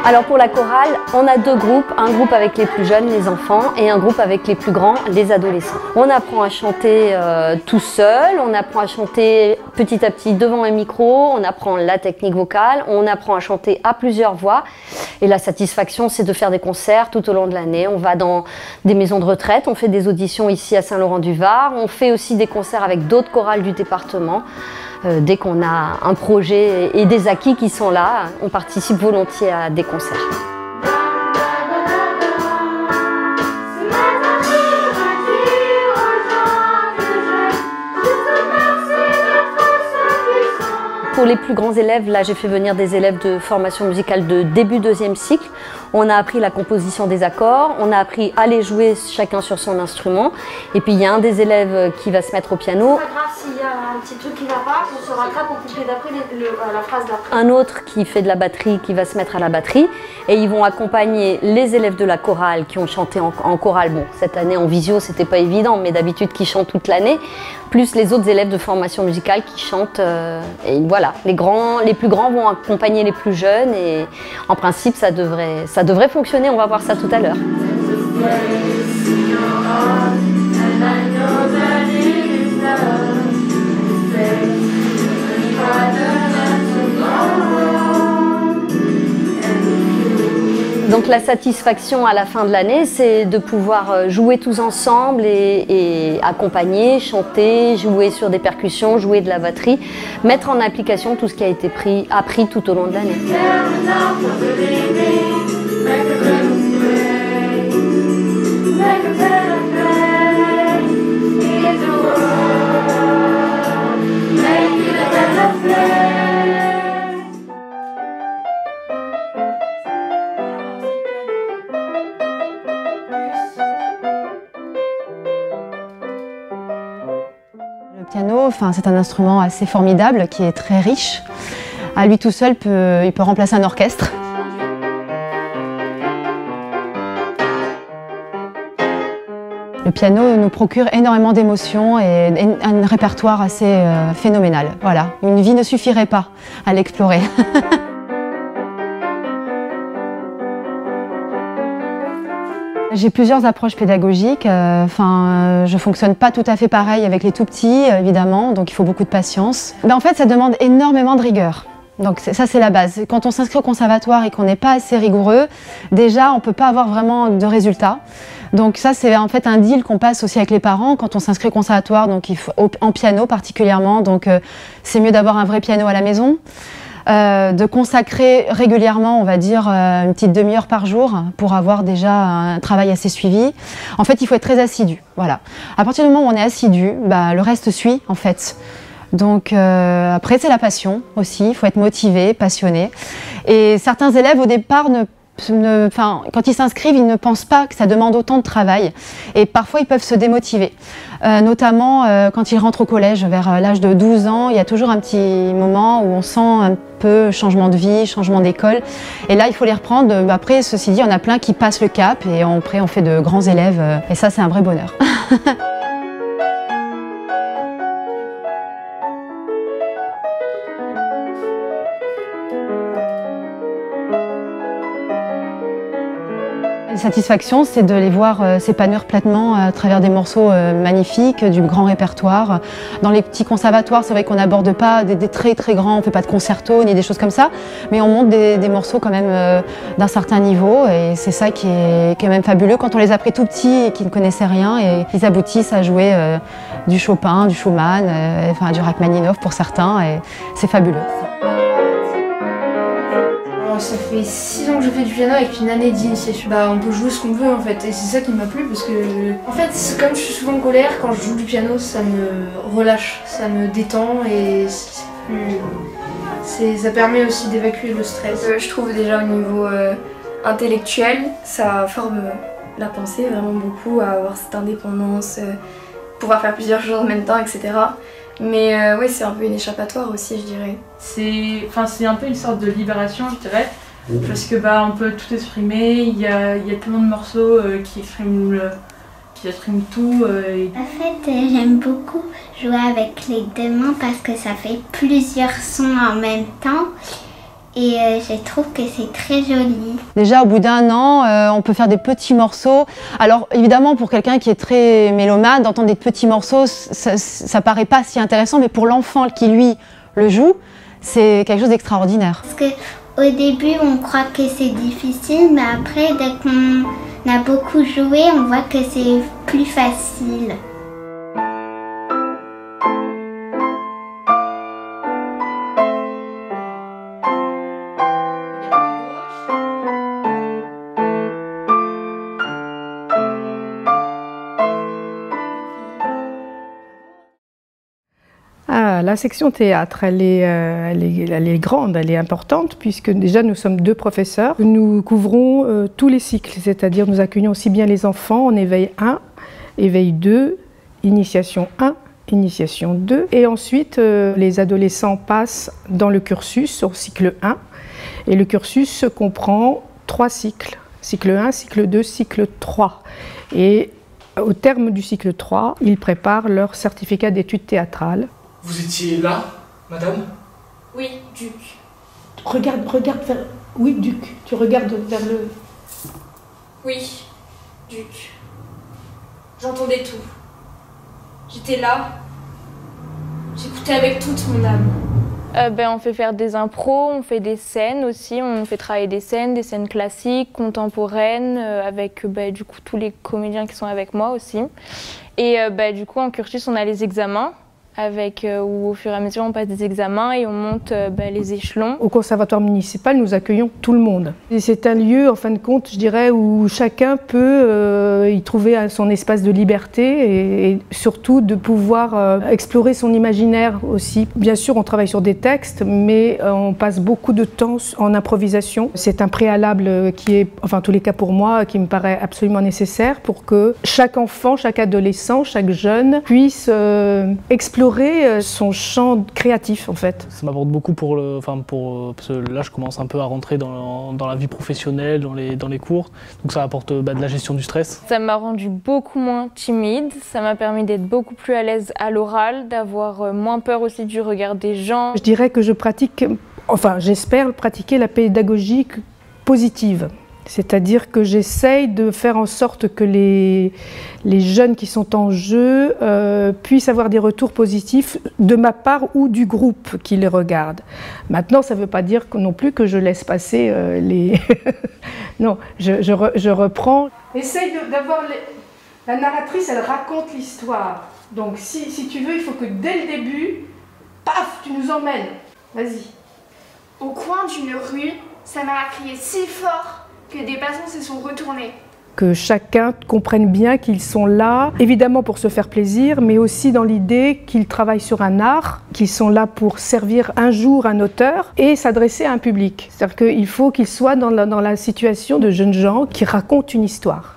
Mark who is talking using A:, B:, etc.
A: Alors pour la chorale, on a deux groupes, un groupe avec les plus jeunes, les enfants, et un groupe avec les plus grands, les adolescents. On apprend à chanter tout seul, on apprend à chanter petit à petit devant un micro, on apprend la technique vocale, on apprend à chanter à plusieurs voix. Et la satisfaction, c'est de faire des concerts tout au long de l'année. On va dans des maisons de retraite, on fait des auditions ici à Saint-Laurent-du-Var, on fait aussi des concerts avec d'autres chorales du département. Dès qu'on a un projet et des acquis qui sont là, on participe volontiers à des concerts. Pour les plus grands élèves, là j'ai fait venir des élèves de formation musicale de début deuxième cycle. On a appris la composition des accords, on a appris à les jouer chacun sur son instrument. Et puis il y a un des élèves qui va se mettre au piano.
B: C'est pas grave s'il y a un petit truc qui va pas, on se rattrape au couplet d'après, la phrase d'après.
A: Un autre qui fait de la batterie, qui va se mettre à la batterie. Et ils vont accompagner les élèves de la chorale qui ont chanté en chorale. Bon, cette année en visio, c'était pas évident, mais d'habitude qui chantent toute l'année. Plus les autres élèves de formation musicale qui chantent. Et voilà, les plus grands vont accompagner les plus jeunes. Et en principe, ça devrait fonctionner. On va voir ça tout à l'heure. Donc la satisfaction à la fin de l'année, c'est de pouvoir jouer tous ensemble et accompagner, chanter, jouer sur des percussions, jouer de la batterie, mettre en application tout ce qui a été appris tout au long de l'année.
C: Le piano, c'est un instrument assez formidable qui est très riche. À lui tout seul, il peut remplacer un orchestre. Le piano nous procure énormément d'émotions et un répertoire assez phénoménal. Voilà, une vie ne suffirait pas à l'explorer. J'ai plusieurs approches pédagogiques. Je fonctionne pas tout à fait pareil avec les tout petits, évidemment, donc il faut beaucoup de patience. En fait, ça demande énormément de rigueur. Donc ça, c'est la base. Quand on s'inscrit au conservatoire et qu'on n'est pas assez rigoureux, déjà, on peut pas avoir vraiment de résultats. Donc ça, c'est en fait un deal qu'on passe aussi avec les parents quand on s'inscrit au conservatoire, donc en piano particulièrement. Donc c'est mieux d'avoir un vrai piano à la maison. De consacrer régulièrement, on va dire, une petite demi-heure par jour pour avoir déjà un travail assez suivi. En fait, il faut être très assidu. Voilà. À partir du moment où on est assidu, le reste suit, en fait. Donc après, c'est la passion aussi. Il faut être motivé, passionné. Et certains élèves, au départ, quand ils s'inscrivent, ils ne pensent pas que ça demande autant de travail. Et parfois, ils peuvent se démotiver. Notamment quand ils rentrent au collège, vers l'âge de 12 ans, il y a toujours un petit moment où on sent un peu changement de vie, changement d'école. Et là, il faut les reprendre. Après, ceci dit, il y en a plein qui passent le cap et après, on fait de grands élèves. Et ça, c'est un vrai bonheur. La satisfaction, c'est de les voir s'épanouir pleinement à travers des morceaux magnifiques, du grand répertoire. Dans les petits conservatoires, c'est vrai qu'on n'aborde pas des très très grands, on ne fait pas de concerto ni des choses comme ça, mais on monte des morceaux quand même d'un certain niveau et c'est ça qui est même fabuleux quand on les a pris tout petits et qu'ils ne connaissaient rien et qu'ils aboutissent à jouer du Chopin, du Schumann, du Rachmaninoff pour certains et c'est fabuleux.
B: Ça fait 6 ans que je fais du piano avec une année d'initiation. On peut jouer ce qu'on veut en fait et c'est ça qui m'a plu parce que en fait comme je suis souvent en colère, quand je joue du piano ça me relâche, ça me détend et ça permet aussi d'évacuer le stress.
D: Je trouve déjà au niveau intellectuel, ça forme la pensée vraiment beaucoup, à avoir cette indépendance, pouvoir faire plusieurs choses en même temps, etc. Mais oui, c'est un peu une échappatoire aussi, je dirais.
E: C'est un peu une sorte de libération, je dirais, parce que on peut tout exprimer, il y a tellement de morceaux qui expriment tout.
F: En fait, j'aime beaucoup jouer avec les deux mains parce que ça fait plusieurs sons en même temps et je trouve que c'est très joli.
C: Déjà, au bout d'1 an, on peut faire des petits morceaux. Alors, évidemment, pour quelqu'un qui est très mélomane, d'entendre des petits morceaux, ça paraît pas si intéressant, mais pour l'enfant qui, lui, le joue, c'est quelque chose d'extraordinaire.
F: Parce qu'au début, on croit que c'est difficile, mais après, dès qu'on a beaucoup joué, on voit que c'est plus facile.
G: La section théâtre, elle est grande, elle est importante, puisque déjà nous sommes 2 professeurs. Nous couvrons tous les cycles, c'est-à-dire nous accueillons aussi bien les enfants en éveil 1, éveil 2, initiation 1, initiation 2. Et ensuite, les adolescents passent dans le cursus, au cycle 1. Et le cursus comprend 3 cycles, cycle 1, cycle 2, cycle 3. Et au terme du cycle 3, ils préparent leur certificat d'études théâtrales.
H: Vous étiez là, madame?
B: Oui, Duc.
G: Regarde vers... Oui, Duc, tu regardes vers le...
B: Oui, Duc. J'entendais tout. J'étais là. J'écoutais avec toute mon âme.
I: On fait faire des impros, on fait des scènes aussi, on fait travailler des scènes classiques, contemporaines, avec du coup tous les comédiens qui sont avec moi aussi. Et du coup en cursus on a les examens, où au fur et à mesure on passe des examens et on monte les échelons.
G: Au conservatoire municipal, nous accueillons tout le monde. C'est un lieu, en fin de compte, je dirais, où chacun peut y trouver son espace de liberté et surtout de pouvoir explorer son imaginaire aussi. Bien sûr, on travaille sur des textes, mais on passe beaucoup de temps en improvisation. C'est un préalable qui est, enfin en tous les cas pour moi, qui me paraît absolument nécessaire pour que chaque enfant, chaque adolescent, chaque jeune puisse explorer son champ créatif en fait.
H: Ça m'apporte beaucoup parce que là je commence un peu à rentrer dans la vie professionnelle, dans les cours, donc ça apporte de la gestion du stress.
I: Ça m'a rendu beaucoup moins timide, ça m'a permis d'être beaucoup plus à l'aise à l'oral, d'avoir moins peur aussi du regard des gens.
G: Je dirais que je pratique, enfin j'espère pratiquer la pédagogie positive. C'est-à-dire que j'essaye de faire en sorte que les jeunes qui sont en jeu puissent avoir des retours positifs de ma part ou du groupe qui les regarde. Maintenant, ça ne veut pas dire non plus que je laisse passer les... Non, je reprends. Essaye d'avoir... La narratrice, elle raconte l'histoire. Donc si tu veux, il faut que dès le début, paf, tu nous emmènes. Vas-y.
D: Au coin d'une rue, sa mère a crié si fort que des passants se sont retournés.
G: Que chacun comprenne bien qu'ils sont là, évidemment pour se faire plaisir, mais aussi dans l'idée qu'ils travaillent sur un art, qu'ils sont là pour servir un jour un auteur et s'adresser à un public. C'est-à-dire qu'il faut qu'ils soient dans la situation de jeunes gens qui racontent une histoire.